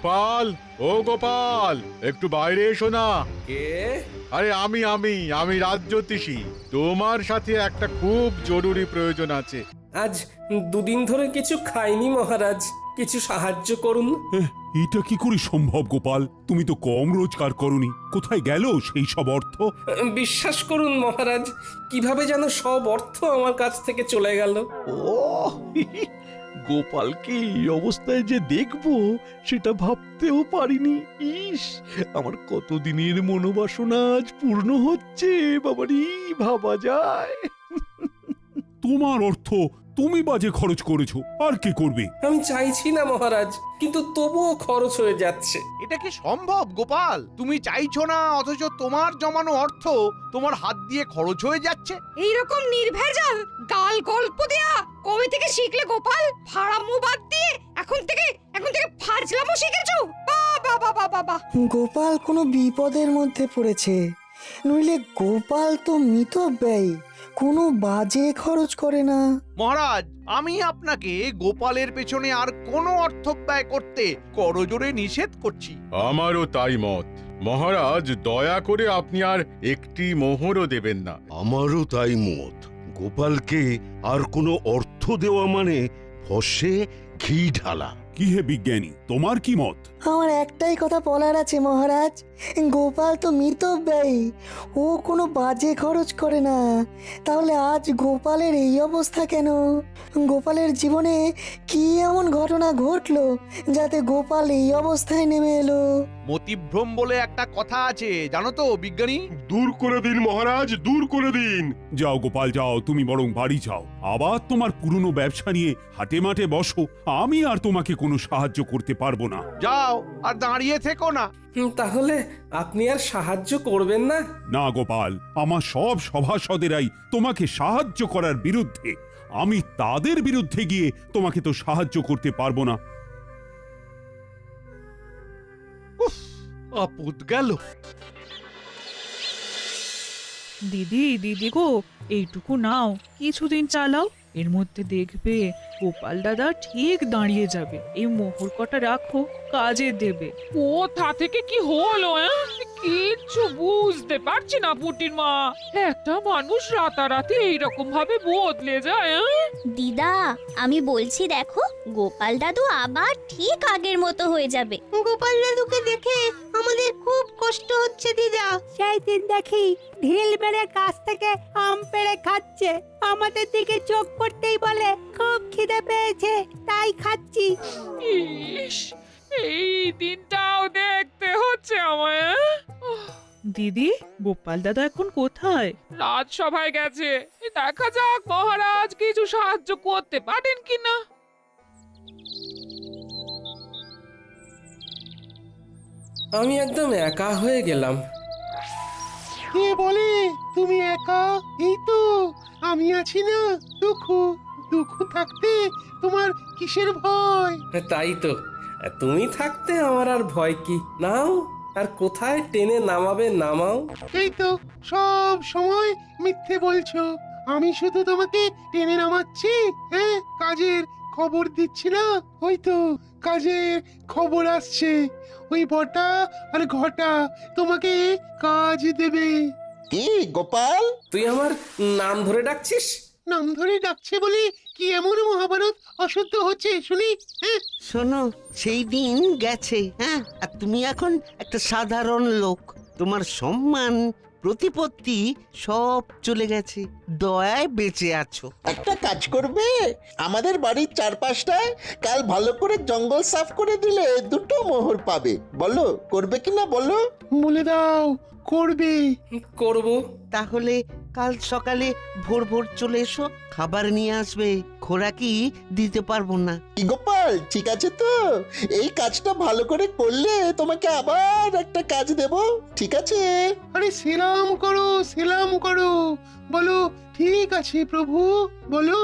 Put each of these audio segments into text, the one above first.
গোপাল, ও গোপাল, একটু বাইরে এসো না। কে? আরে আমি রাজজ্যোতিষী। তোমার সাথে একটা খুব জরুরি প্রয়োজন আছে। আজ দুদিন ধরে কিছু খাইনি মহারাজ, কিছু সাহায্য করুন। এটা কি করে সম্ভব গোপাল? তুমি তো কম রোজগার করনি, কোথায় গেল সেই সব অর্থ? বিশ্বাস করুন মহারাজ, কিভাবে যেন সব অর্থ আমার কাছ থেকে চলে গেল। ও গোপালকে এই অবস্থায় যে দেখবো সেটা ভাবতেও পারিনি। ইস, আমার কতদিনের মনোবাসনা আজ পূর্ণ হচ্ছে। বাবারি, ভাবা যায়? তোমার অর্থ তুমি বাজে খরচ করেছো, আর কি করবে? আমি চাইছি না মহারাজ, কিন্তু তবুও খরচ হয়ে যাচ্ছে। এটা কি সম্ভব গোপাল? তুমি চাইছো না অথচ তোমার জমানো অর্থ তোমার হাত দিয়ে খরচ হয়ে যাচ্ছে। এইরকম নির্ভেজাল গাল গল্প দেয়া কবে থেকে শিখলে গোপাল? ফাড়ামো বাদ দিয়ে এখন থেকে ফাজলামো শিখেছো? বাবা বাবা বাবা! গোপাল কোনো বিপদের মধ্যে পড়েছে, নইলে গোপাল তো মিতব্যয়ী, কোনো বাজে খরচ করে না। মহারাজ, আমি আপনাকে গোপালের পেছনে আর কোনো অর্থ ব্যয় করতে করজোরে নিষেধ করছি। আমারও তাই মত। মহারাজ, দয়া করে আপনি আর একটি মোহরও দেবেন না। আমারও তাই মত। গোপালকে আর কোনো অর্থ দেওয়া মানে ফসে ঘি ঢালা। কি হে বিজ্ঞানী, তোমার কি মত? আমার একটাই কথা বলার আছে মহারাজ, গোপাল তো মিতব্যয়ী, ও কোনো বাজে খরচ করে না। তাহলে আজ গোপালের এই অবস্থা কেন? গোপালের জীবনে কি এমন ঘটনা ঘটলো যাতে গোপাল এই অবস্থায় নেমে এলো? মতিভ্রম বলে একটা কথা আছে, জানো তো বিজ্ঞানী? দূর করে দিন মহারাজ, দূর করে দিন। যাও গোপাল যাও, তুমি বরং বাড়ি যাও, আবার তোমার পুরনো ব্যবসা নিয়ে হাটে মাঠে বসো। আমি আর তোমাকে কোনো সাহায্য করতে পারবো না। যাও, আর দাঁড়িয়ে থেকো না। তাহলে আপনি আর সাহায্য করবেন না? না গোপাল, আমার সব সভাসদেরাই তোমাকে সাহায্য করার বিরুদ্ধে। আমি তাদের বিরুদ্ধে গিয়ে তোমাকে তো সাহায্য করতে পারবো না। আপদ গেল। দিদি দিদি গো, এইটুকু নাও, কিছুদিন চালাও, এর মধ্যে দেখবে গোপাল দাদা ঠিক দাঁড়িয়ে যাবে। এই মোহর কটা রাখো, কাজে দেবে। কোথা থেকে কি হলো? কিচ্ছু বুঝতে পারছি না পুটির মা। একটা মানুষ রাতারাতি এইরকম ভাবে বদলে যায়। দিদা, আমি বলছি দেখো, গোপাল দাদু আবার ঠিক আগের মতো হয়ে যাবে। গোপাল দাদুকে দেখে আমাদের খুব কষ্ট হচ্ছে দিদা। সেই দিন দেখি ঢিল মেরে গাছ থেকে আম পেড়ে খাচ্ছে, আমাদের দিকে চোখ পড়তেই বলে খুব খিদে পেয়েছে তাই খাচ্ছি। ইস, এই দিনটাও দেখতে হচ্ছে আমায়। দিদি, গোপাল দাদা এখন কোথায়? রাজসভায় গেছে, দেখা যাক মহারাজ কিছু সাহায্য করতে পারেন কিনা। আমি একদম একা হয়ে গেলাম। কে বলে তুমি একা? এই তো আমি আছি না। দুঃখ দুঃখ থাকতে তোমার কিসের ভয়? তাই তো, তুমি থাকতে আমার আর ভয় কি? নাও, আর কোথায় টেনে নামাবে নামাও। এই তো সব সময় মিথ্যে বলছো। আমি শুধু তোমাকে টেনে নামাচ্ছি, হ্যাঁ, কাজের খবর দিচ্ছি না। ওই তো কাজের খবর আসছে, ওই বটা আর ঘটা তোমাকে কাজ দেবে। কি গোপাল, তুই আমার নাম ধরে ডাকছিস? নাম ধরে ডাকছে বলে কি এমন মহাভারত অশুদ্ধ হচ্ছে শুনি? হ্যাঁ, শোনো, সেই দিন গেছে, হ্যাঁ, আর তুমি এখন একটা সাধারণ লোক। তোমার সম্মান প্রতিপত্তি সব চলে গেছে, দয়ায় বেঁচে আছো। একটা কাজ করবে, আমাদের বাড়ির চারপাশটায় কাল ভালো করে জঙ্গল সাফ করে দিলে দুটো মোহর পাবে। বলো করবে কিনা বলো? বলে দাও করবে। করব। তাহলে কাল সকালে ভোর ভোর চলে এসো, খাবার নিয়ে আসবে, খোরাকি দিতে পারবো না। কি গোপাল, ঠিক আছে তো? এই কাজটা ভালো করে করলে তোমাকে আবার একটা কাজ দেব, ঠিক আছে? আরে সেলাম করো, সেলাম করো, বলো ঠিক আছে প্রভু, বলো।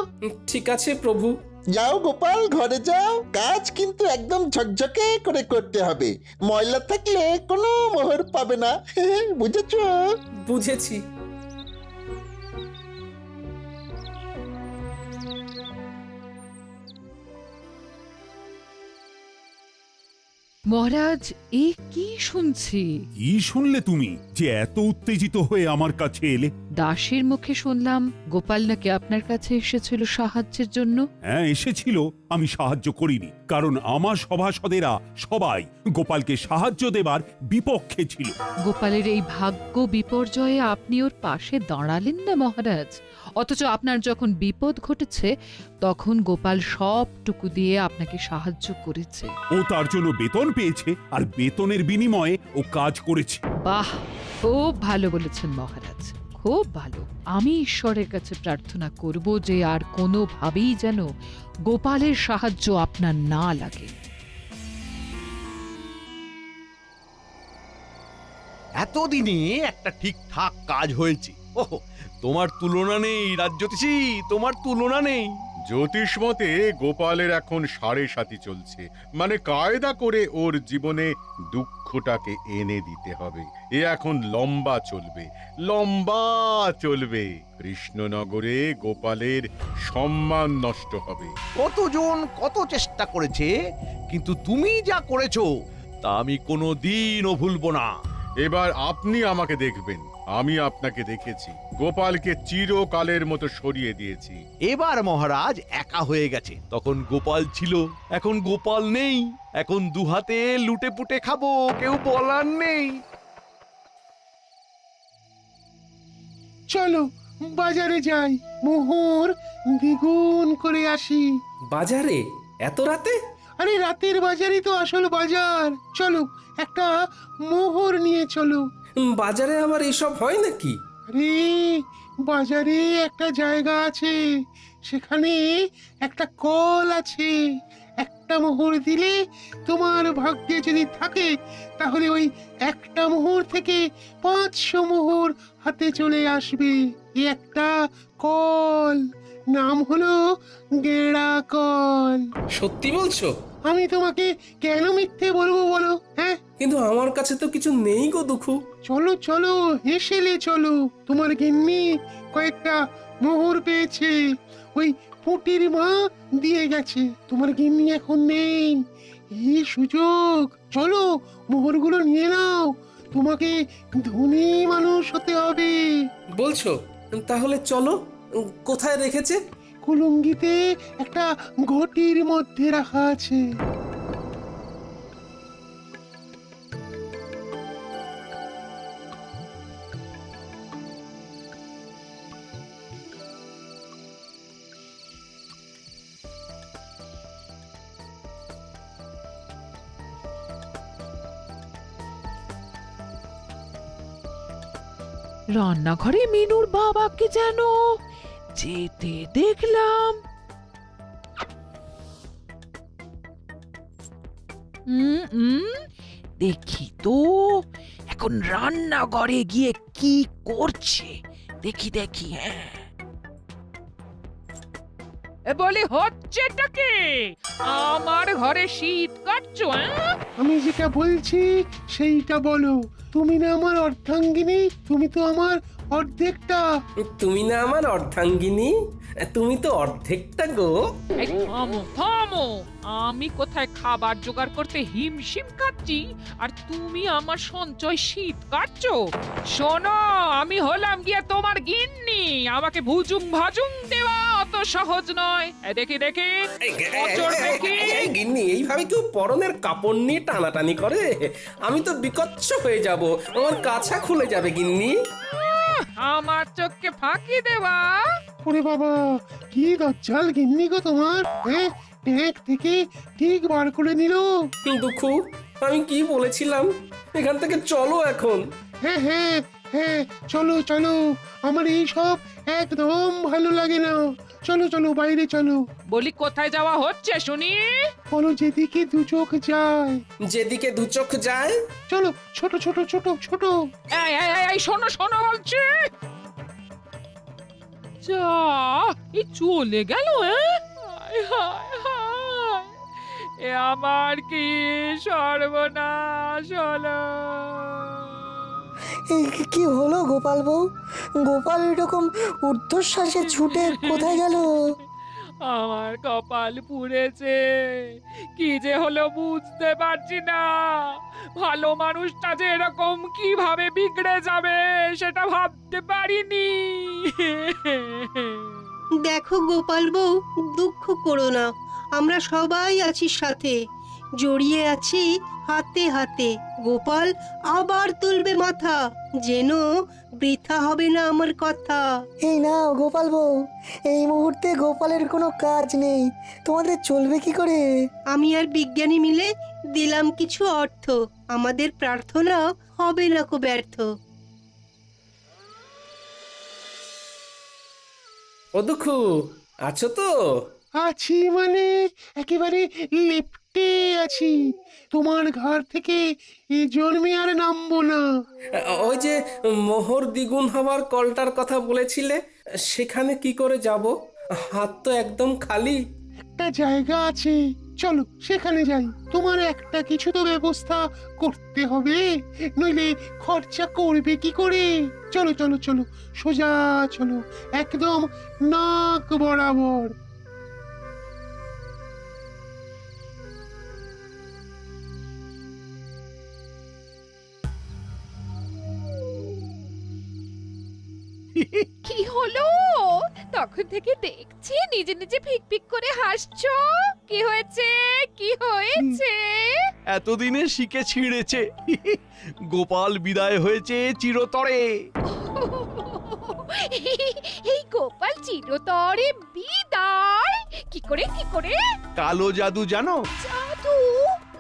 ঠিক আছে প্রভু। যাও গোপাল, ঘরে যাও, কাজ কিন্তু একদম ঝকঝকে করে করতে হবে। ময়লা থাকলে কোনো মোহর পাবে না, বুঝেছো? বুঝেছি। মহারাজ এ কি শুনছি? কি শুনলে তুমি যে এত উত্তেজিত হয়ে আমার কাছে এলে? দাসের মুখে শুনলাম গোপাল নাকি আপনার কাছে এসেছিল সাহায্যের জন্য। হ্যাঁ এসেছিল, আমি সাহায্য করিনি, কারণ আমার সভাসদেরা সবাই গোপালকে সাহায্য দেবার বিপক্ষে ছিল। গোপালের এই ভাগ্য বিপর্যয়ে আপনি ওর পাশে দাঁড়ালেন না মহারাজ, অথচ আপনার যখন বিপদ ঘটেছে তখন গোপাল সবটুকু দিয়ে আপনাকে সাহায্য করেছে। ও তার জন্য বেতন পেয়েছে, আর বেতনের বিনিময়ে ও কাজ করেছে। বাহ, খুব ভালো বলেছেন মহারাজ, খুব ভালো। আমি ঈশ্বরের কাছে প্রার্থনা করব যে আর কোনোভাবেই যেন গোপালের সাহায্য আপনার না লাগে। এতদিনে একটা ঠিকঠাক কাজ হয়েছে। ওহ, তোমার তুলনা নেই রাজ্যতীষী, তোমার তুলনা নেই। জ্যোতিষ মতে গোপালের এখন 7.5 চলছে, মানে কায়দা করে ওর জীবনে দুঃখটাকে এনে দিতে হবে। এ এখন লম্বা চলবে, লম্বা চলবে। কৃষ্ণনগরে গোপালের সম্মান নষ্ট হবে। কতজন কত চেষ্টা করেছে, কিন্তু তুমি যা করেছো তা আমি কোনো দিনও ভুলবো না। এবার আপনি আমাকে দেখবেন, আমি আপনাকে দেখেছি। গোপালকে চিরকালের মতো সরিয়ে দিয়েছি। এবার মহারাজ একা হয়ে গেছে, তখন গোপাল ছিল, এখন গোপাল নেই। এখন দুহাতে লুটে পুটে খাবো, কেউ বলার নেই। চলো বাজারে যাই, মোহর দ্বিগুণ করে আসি। বাজারে এত রাতে? আরে রাতের বাজারই তো আসল বাজার। চলো একটা মোহর নিয়ে চলো। বাজারে আবার এসব হয় নাকি? আরে বাজারে একটা জায়গা আছে, সেখানে একটা কল আছে। একটা মোহর দিলে তোমার ভাগ্যে যদি থাকে তাহলে ওই একটা মোহর থেকে 500 মোহর হাতে চলে আসবে। এই একটা কল, নাম হলো গেড়া কল। সত্যি বলছো? আমি তোমাকে কেন মিথ্যে বলবো বলো? হ্যাঁ, কিন্তু আমার কাছে তো কিছু নেই গো দুঃখু। চলো চলো হেসেলে চলো। তোমার গিন্নি কয়েকটা মোহর পেয়েছে, ওই পুটির মা দিয়ে গেছে। তোমার গিন্নি এখন নেই, এই সুযোগ। চলো মোহরগুলো নিয়ে নাও, তোমাকে ধনী মানুষ হতে হবে। বলছো? তাহলে চলো। কোথায় রেখেছে? কুলুঙ্গিতে একটা ঘটির মধ্যে রাখা আছে। রান্নাঘরে মিনুর বাবাকে যেন যেতে দেখলাম। দেখি তো এখন রান্নাঘরে গিয়ে কি করছে, দেখি দেখি। হ্যাঁ, বলি হচ্ছেটা কি? আমার ঘরে শীত কাটছো? আমি যেটা বলছি সেইটা বলো। তুমি না আমার অর্ধাঙ্গিনী, তুমি তো আমার অর্ধেকটা। তুমি না আমার অর্ধাঙ্গিনী, তুমি তো অর্ধেকটা গো। এই থামো থামো, আমি কোথায় খাবার জোগাড় করতে হিমশিম খাচ্ছি আর তুমি আমার সঞ্চয় শীত কাটছো? শোনো, আমি হলাম গিয়ে তোমার গিন্নি, আমাকে ভুজুং ভাজুং দেওয়া অত সহজ নয়। দেখি দেখি এই গিন্নি, এইভাবে কেউ পরনের কাপড় নিয়ে টানাটানি করে? আমি তো বিকচ্ছ হয়ে যাব, আমার কাছা খুলে যাবে গিন্নি। আমার চোখকে ফাঁকি দেওয়া? ওরে বাবা, কি দজ্জাল গিন্নি গো তোমার। হ্যাঁ, ট্যাঙ্ক থেকে ঠিক বার করে নিল। দুঃখু, আমি কি বলেছিলাম? এখান থেকে চলো এখন। হ্যাঁ হ্যাঁ হ্যাঁ, চলো চলো, আমার এই সব একদম ভালো লাগে না। চলো চলো বাইরে চলো। বলি কোথায় যাওয়া হচ্ছে শুনি? বলো যেদিকে দু চোখ যায়। যেদিকে দু চোখ যায়? চলো, ছোট ছোট ছোট ছোট। এই এই এই শোনো শোনো বলছি। যা, এই চলে গেল। হায় হায় হায়, এ আমার কি সর্বনাশ হলো। কি হলো গোপাল বউ? গোপাল এরকম ঊর্ধ্বশ্বাসে ছুটে কোথায় গেল? আমার কপাল পুড়েছে, কি যে হলো বুঝতে পারছি না। ভালো মানুষটা যে এরকম কিভাবে বিগড়ে যাবে সেটা ভাবতে পারিনি। দেখো গোপাল বউ, দুঃখ করো না, আমরা সবাই আছি সাথে, জড়িয়ে আছি হাতে হাতে। গোপাল আবার তুলবে মাথা, যেন বৃথা হবে না আমার কথা। এই নাও গোপাল বউ, এই মুহূর্তে গোপালের কোনো কাজ নেই, তোমাদের চলবে কি করে? আমি আর বিজ্ঞানী মিলে দিলাম কিছু অর্থ, আমাদের প্রার্থনা হবে না কো ব্যর্থ। ও দুঃখু, আছো তো? আছি মানে একেবারে লেপ্টে আছি। তোমার ঘর থেকে এ জন্মে আর নামবো না। ওই যে মোহর দ্বিগুণ হওয়ার কলটার কথা বলেছিলে, সেখানে কি করে যাব? হাত তো একদম খালি। একটা জায়গা আছে, চলো সেখানে যাই। তোমার একটা কিছু তো ব্যবস্থা করতে হবে, নইলে খরচা করবে কি করে? চলো চলো চলো, সোজা চলো, একদম নাক বরাবর। কি হলো? তখন থেকে দেখছি নিজে নিজে ফিক ফিক করে হাসছো। কি হয়েছে, কি হয়েছে? এতদিনে শিখে ছিঁড়েছে। গোপাল বিদায় হয়েছে চিরতরে। এই গোপাল চিরতরে বিদায়? কি করে, কি করে? কালো জাদু জানো? জাদু?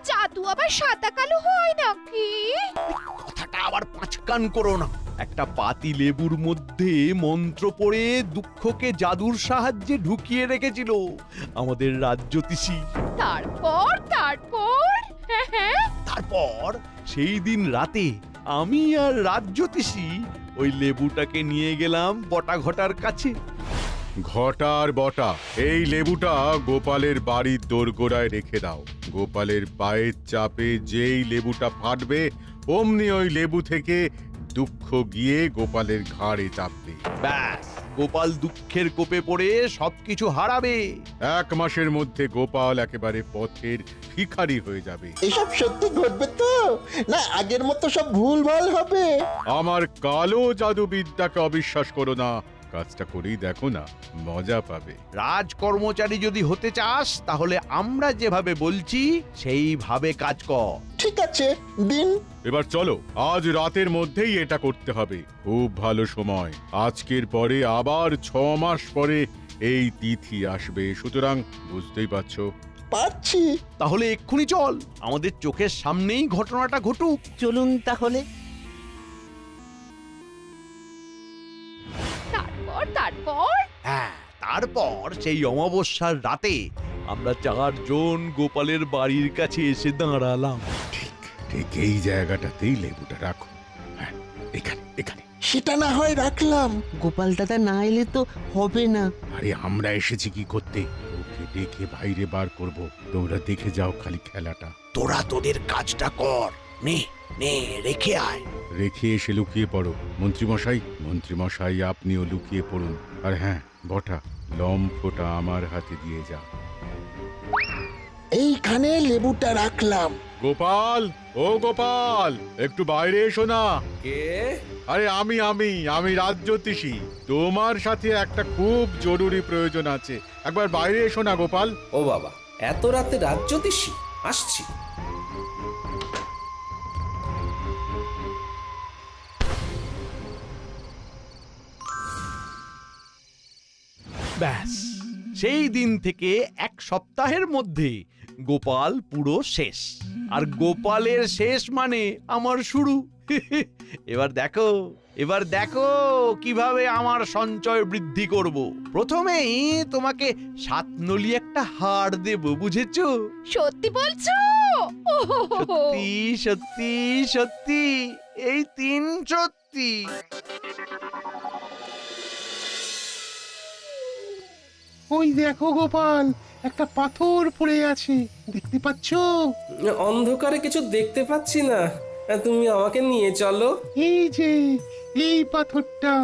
জাদু আবার সাদা কালো হয় নাকি? কথাটা আবার পাঁচকান করো না। একটা পাতি লেবুর মধ্যে মন্ত্র পড়ে দুঃখকে জাদুর সাহায্যে ঢুকিয়ে রেখেছিল আমাদের রাজ্যতীষী। তারপর তারপর তারপর সেই দিন রাতে আমি আর রাজ্যতীষী ওই লেবুটাকে নিয়ে গেলাম বটা ঘটার কাছে। ঘটার বটা, এই লেবুটা গোপালের বাড়ির দোরগোড়ায় রেখে দাও। গোপালের পায়ের চাপে যেই লেবুটা ফাটবে, অমনি ওই লেবু থেকে দুঃখ গিয়ে গোপালের ঘাড়ে চাপবে। ব্যাস, গোপাল দুঃখের কোপে পড়ে সবকিছু হারাবে। 1 মাসের মধ্যে গোপাল একেবারে পথের ভিখারি হয়ে যাবে। এসব সত্যি ঘটবে তো, না আগের মতো সব ভুলভাল হবে? আমার কালো জাদুবিদ্যাকে অবিশ্বাস করো না, কাজটা করেই দেখো না, মজা পাবে। রাজকর্মচারী যদি হতে চাস তাহলে আমরা যেভাবে বলছি সেইভাবে কাজ কর। ঠিক আছে, দিন। এবার চলো, আজ রাতের মধ্যেই এটা করতে হবে। খুব ভালো সময়, আজকের পরে আবার 6 মাস পরে এই তিথি আসবে, সুতরাং বুঝতেই পারছো। পারছি। তাহলে এক্ষুনি চল, আমাদের চোখের সামনেই ঘটনাটা ঘটুক। চলুন তাহলে। তারপর হ্যাঁ, তারপর সেই অমাবস্যার রাতে আমরা 4 জন গোপালের বাড়ির কাছে এসে দাঁড়ালাম। ঠিক ঠিক এই জায়গাটাতেই লেবুটা রাখো। হ্যাঁ, এখানে এখানে। সেটা না হয় রাখলাম। গোপাল দাদা না এলে তো হবে না। আরে আমরা এসেছি কি করতে? ওকে ডেকে বাইরে বার করব, তোমরা দেখে যাও খালি খেলাটা। তোরা তোদের কাজটা কর, নে নে রেখে আয়। রেখে এসে লুকিয়ে পড়ো। মন্ত্রীমশাই আপনিও লুকিয়ে পড়ুন। আর হ্যাঁ বটা, লম্ফটা আমার হাতে দিয়ে যা। এইখানে লেবুটা রাখলাম। গোপাল, ও গোপাল, একটু বাইরে এসো না। কে? আরে আমি রাজ্যতীষী। তোমার সাথে একটা খুব জরুরি প্রয়োজন আছে, একবার বাইরে এসো না গোপাল। ও বাবা, এত রাতে রাজ্যতীষী? আসছি। ব্যাস, সেই দিন থেকে 1 সপ্তাহের মধ্যে গোপাল পুরো শেষ। আর গোপালের শেষ মানে আমার শুরু। এবার দেখো কিভাবে আমার সঞ্চয় বৃদ্ধি করব। প্রথমেই তোমাকে 7 নলি একটা হার দেব, বুঝেছো? সত্যি বলছো? সত্যি সত্যি সত্যি, এই 3 সত্যি। ওই দেখো গোপাল, একটা পাথর পড়ে আছে, দেখতে পাচ্ছো? অন্ধকারে কিছু দেখতে পাচ্ছি না, তুমি আমাকে নিয়ে চলো। এই যে এই পাথরটা,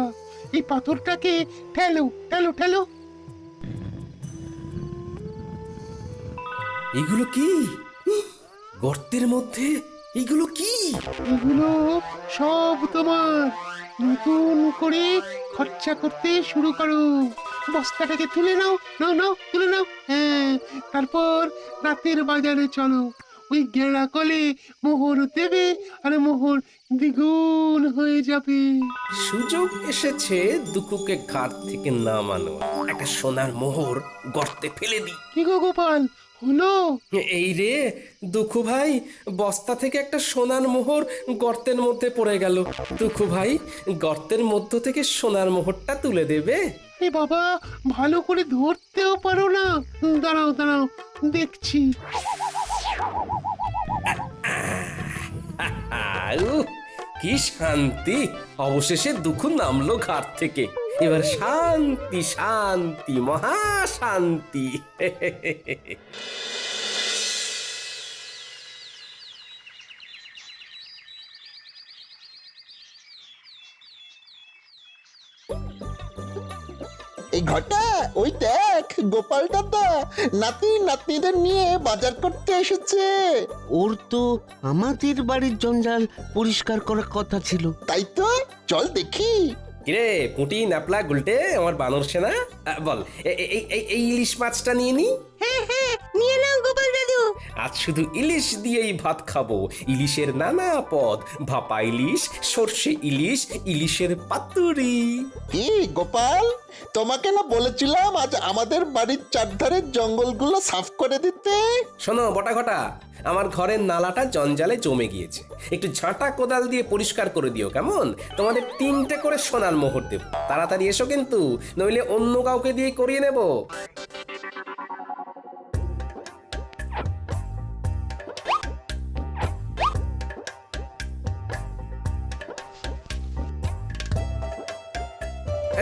এই পাথরটাকে ঠেলো ঠেলো ঠেলো। এগুলো কি? গর্তের মধ্যে এগুলো কি? এগুলো সব তোমার। নতুন করে খরচা করতে শুরু করো। বস্তাটাকে তুলে নাও, নাও নাও, তুলে নাও। হ্যাঁ, তারপর রাতের বাজারে চলো। ওই গেঁড়া কলে মোহর দেবে, আর মোহর দ্বিগুণ হয়ে যাবে। সুযোগ এসেছে দুকুকে ঘাট থেকে নামানো। একটা সোনার মোহর গর্তে ফেলে দিই। কি গো গোপাল, হলো? এই রে দুঃখু ভাই, বস্তা থেকে একটা সোনার মোহর গর্তের মধ্যে পড়ে গেল। দুঃখু ভাই, গর্তের মধ্য থেকে সোনার মোহরটা তুলে দেবে? এ বাবা, ভালো করে ধরতেও পারো না। দাঁড়াও দাঁড়াও, দেখছি। উহ, কি শান্তি! অবশেষে দুঃখু নামলো ঘাট থেকে। এবার শান্তি শান্তি, মহা শান্তি। এই ঘটা ওই দেখ, গোপাল দাদা নাতি নাতনিদের নিয়ে বাজার করতে এসেছে। ওর তো আমাদের বাড়ির জঞ্জাল পরিষ্কার করার কথা ছিল। তাই তো, চল দেখি। কিরে পুঁটি, ন্যাপলা, গুলটে, আমার বানর সেনা, বল এই ইলিশ মাছটা নিয়ে নি। হ্যাঁ হ্যাঁ, নিয়ে নাও গোপাল দাদু। আজ শুধু ইলিশ দিয়েই ভাত খাবো। ইলিশের নানা পদ, ভাপা ইলিশ, সর্ষে ইলিশ, ইলিশের পাতুরি। কি গোপাল, তোমাকে না বলেছিলাম আজ আমাদের বাড়ির চারধারের জঙ্গলগুলো সাফ করে দিতে? শোনো বটা ঘটা, আমার ঘরের নালাটা জঞ্জালে জমে গিয়েছে। একটু ঝাঁটা কোদাল দিয়ে পরিষ্কার করে দিও কেমন? তোমাদের 3টে করে সোনার মোহর দেব। তাড়াতাড়ি এসো কিন্তু, নইলে অন্য কাউকে দিয়ে করিয়ে নেব।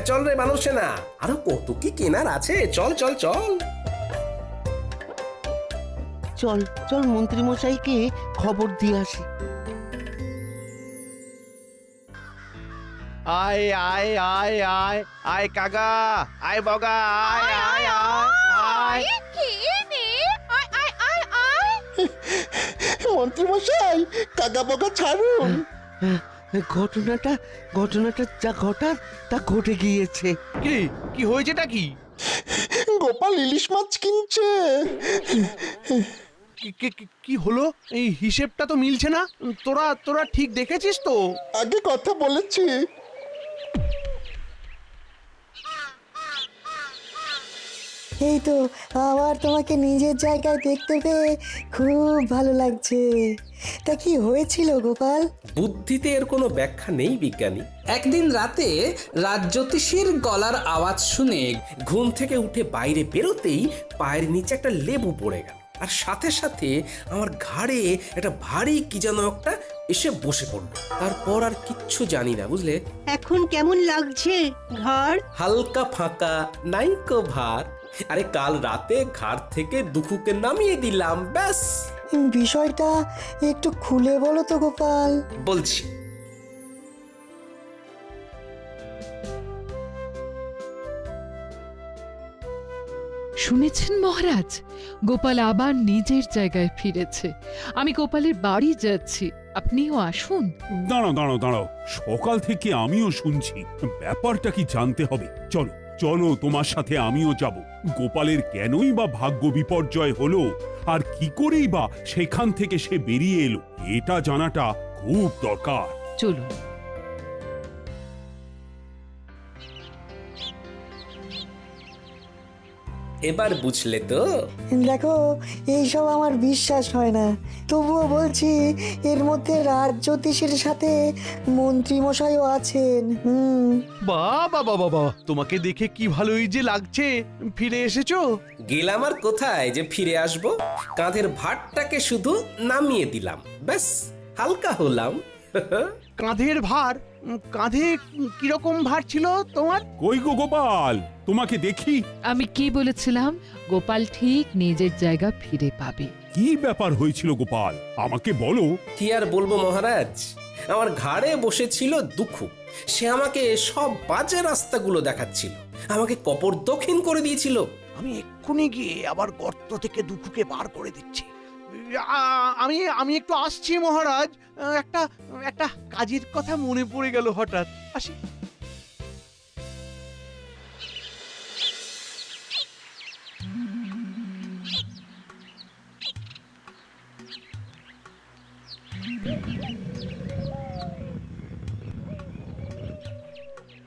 চল রে মানুষ না, আরো কত কি কেনার আছে। চল চল চল চল চল, মন্ত্রী মশাইকে খবর দিয়ে আসি। আয় আয় আয় আয় আয় কাকা, আয় বগা, আয় আয় আয় আয়। মন্ত্রী মশাই, কাকা বকা ছাড়ুন। ঘটনাটা যা ঘটার তা ঘটে গিয়েছে। কি কি হয়েছেটা কি? গোপাল ইলিশ মাছ কিনছে। কি হলো? এই হিসেবটা তো মিলছে না। তোরা ঠিক দেখেছিস তো? আগে কথা বলেছি। এই তো, আবার তোমাকে নিজের জায়গায় দেখতে পেয়ে খুব ভালো লাগছে। তা কি হয়েছিল গোপাল? বুদ্ধিতে এর কোনো ব্যাখ্যা নেই বিজ্ঞানী। একদিন রাতে রাজ্যোতিষীর গলার আওয়াজ শুনে ঘুম থেকে উঠে বাইরে বেরোতেই পায়ের নিচে একটা লেবু পড়ে গেল, আর সাথে সাথে আমার ঘাড়ে একটা ভারী কি যেন একটা এসে বসে পড়লো। তারপর আর কিচ্ছু জানি না, বুঝলে। এখন কেমন লাগছে ঘর? হালকা ফাঁকা, নাইকো ভার। আরে কাল রাতে ঘাট থেকে দুঃখুকে নামিয়ে দিলাম, ব্যাস। বিষয়টা একটু খুলে বলো তো গোপাল। বলছি। শুনেছেন মহারাজ, গোপাল আবার নিজের জায়গায় ফিরেছে। আমি গোপালের বাড়ি যাচ্ছি, আপনিও আসুন। দাঁড়াও দাঁড়াও দাঁড়াও, সকাল থেকে আমিও শুনছি। ব্যাপারটা কি জানতে হবে। চলো চলো, তোমার সাথে আমিও যাব। গোপালের কেনই বা ভাগ্য বিপর্যয় হলো, আর কি করেই বা সেখান থেকে সে বেরিয়ে এলো, এটা জানাটা খুব দরকার। চলুন। এবার বুঝলে তো? দেখো, এইসব আমার বিশ্বাস হয় না, তবুও বলছি এর মধ্যে রাজ্যোতিষীর সাথে মন্ত্রী মশাইও আছেন। বাবা বাবা বাবা, তোমাকে দেখে কি ভালোই যে লাগছে। ফিরে এসেছো? গেলাম আর কোথায় যে ফিরে আসবো। কাঁধের ভারটাকে শুধু নামিয়ে দিলাম, ব্যাস, হালকা হলাম। কাঁধের ভার? কাঁধে কিরকম ভার ছিল তোমার? কই গো গোপাল, তোমাকে দেখি। আমি কি বলেছিলাম? গোপাল ঠিক নিজের জায়গা ফিরে পাবে। কি ব্যাপার হয়েছিল গোপাল, আমাকে বলো। কি আর বলবো মহারাজ, আমার ঘাড়ে বসেছিল দুঃখু। সে আমাকে সব বাজে রাস্তাগুলো দেখাচ্ছিল, আমাকে কপর দক্ষিণ করে দিয়েছিল। আমি এক্ষুনি গিয়ে আবার গর্ত থেকে দুঃখকে বার করে দিচ্ছি। আমি একটু আসছি মহারাজ। একটা একটা কাজের কথা মনে পড়ে গেল হঠাৎ, আসি।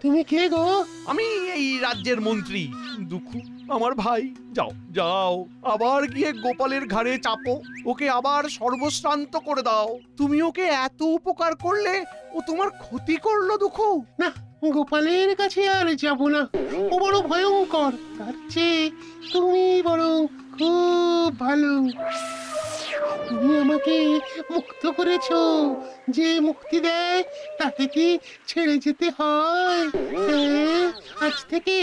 তুমি কে গো? আমি এই রাজ্যের মন্ত্রী দুঃখু, আমার ভাই। যাও যাও, আবার গিয়ে গোপালের ঘাড়ে চাপো, ওকে আবার সর্বশ্রান্ত করে দাও। তুমি ওকে এত উপকার করলে, ও তোমার ক্ষতি করলো দুঃখু। না, গোপালের কাছে আর যাব না, ও বড় ভয়ঙ্কর। তার চেয়ে তুমি বরং খুব ভালো। তুমি আমাকে মুক্ত করেছো, যে মুক্তি দেয় তাকে কি ছেড়ে যেতে হয়? হ্যাঁ, আজ থেকে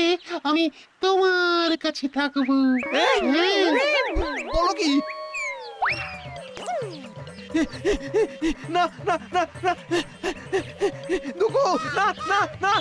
আমি তোমার কাছে থাকবো। হ্যাঁ। বলো কি? না না না না দুঃখু, না না না